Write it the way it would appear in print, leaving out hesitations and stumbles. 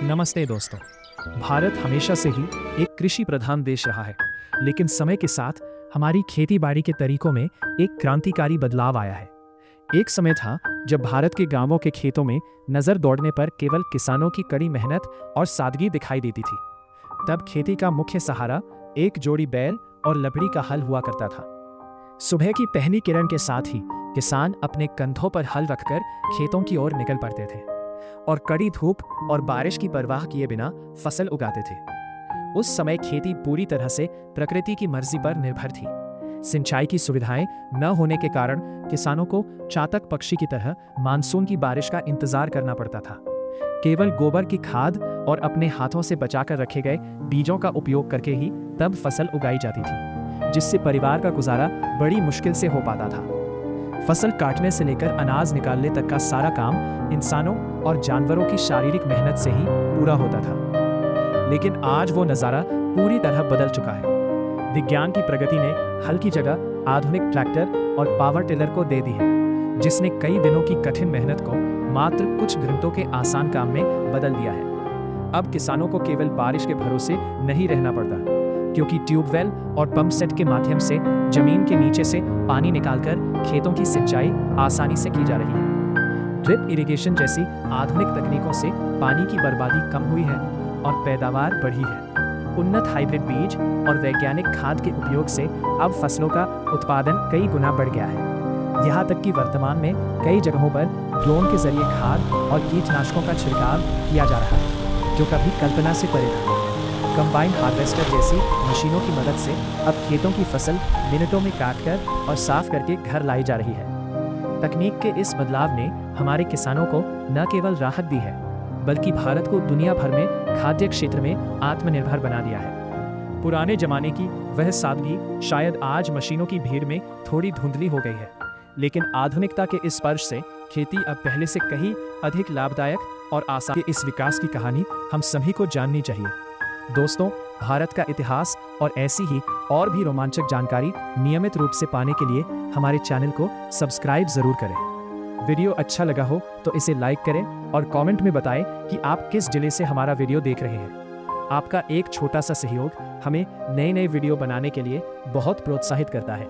नमस्ते दोस्तों। भारत हमेशा से ही एक कृषि प्रधान देश रहा है, लेकिन समय के साथ हमारी खेती बाड़ी के तरीकों में एक क्रांतिकारी बदलाव आया है। एक समय था जब भारत के गांवों के खेतों में नजर दौड़ने पर केवल किसानों की कड़ी मेहनत और सादगी दिखाई देती थी। तब खेती का मुख्य सहारा एक जोड़ी बैल और लकड़ी का हल हुआ करता था। सुबह की पहली किरण के साथ ही किसान अपने कंधों पर हल रखकर खेतों की ओर निकल पड़ते थे और कड़ी धूप और बारिश की परवाह किए बिना फसल उगाते थे। उस समय खेती पूरी तरह से प्रकृति की मर्जी पर निर्भर थी। सिंचाई की सुविधाएं न होने के कारण किसानों को चातक पक्षी की तरह मानसून की बारिश का इंतजार करना पड़ता था। केवल गोबर की खाद और अपने हाथों से बचाकर रखे गए बीजों का उपयोग करके ही तब फसल उगाई जाती थी, जिससे परिवार का गुजारा बड़ी मुश्किल से हो पाता था। फसल काटने से लेकर अनाज निकालने तक का सारा काम इंसानों और जानवरों की शारीरिक मेहनत से ही पूरा होता था। लेकिन आज वो नज़ारा पूरी तरह बदल चुका है। विज्ञान की प्रगति ने हल की जगह आधुनिक ट्रैक्टर और पावर टिलर को दे दी है, जिसने कई दिनों की कठिन मेहनत को मात्र कुछ घंटों के आसान काम में बदल दिया है। अब किसानों को केवल बारिश के भरोसे नहीं रहना पड़ता, क्योंकि ट्यूबवेल और पंप सेट के माध्यम से जमीन के नीचे से पानी निकालकर खेतों की सिंचाई आसानी से की जा रही है। ड्रिप इरिगेशन जैसी आधुनिक तकनीकों से पानी की बर्बादी कम हुई है और पैदावार बढ़ी है। उन्नत हाइब्रिड बीज और वैज्ञानिक खाद के उपयोग से अब फसलों का उत्पादन कई गुना बढ़ गया है। यहाँ तक कि वर्तमान में कई जगहों पर ड्रोन के जरिए खाद और कीटनाशकों का छिड़काव किया जा रहा है, जो कभी कल्पना से परे था। कंबाइन हार्वेस्टर जैसी मशीनों की मदद से अब खेतों की फसल मिनटों में काटकर और साफ करके घर लाई जा रही है। तकनीक के इस बदलाव ने हमारे किसानों को न केवल राहत दी है, बल्कि भारत को दुनिया भर में खाद्य क्षेत्र में आत्मनिर्भर बना दिया है। पुराने जमाने की वह सादगी शायद आज मशीनों की भीड़ में थोड़ी धुंधली हो गई है, लेकिन आधुनिकता के इस स्पर्श से खेती अब पहले से कहीं अधिक लाभदायक और आसान है। इस विकास की कहानी हम सभी को जाननी चाहिए। दोस्तों, भारत का इतिहास और ऐसी ही और भी रोमांचक जानकारी नियमित रूप से पाने के लिए हमारे चैनल को सब्सक्राइब जरूर करें। वीडियो अच्छा लगा हो तो इसे लाइक करें और कमेंट में बताएं कि आप किस जिले से हमारा वीडियो देख रहे हैं। आपका एक छोटा सा सहयोग हमें नए नए वीडियो बनाने के लिए बहुत प्रोत्साहित करता है।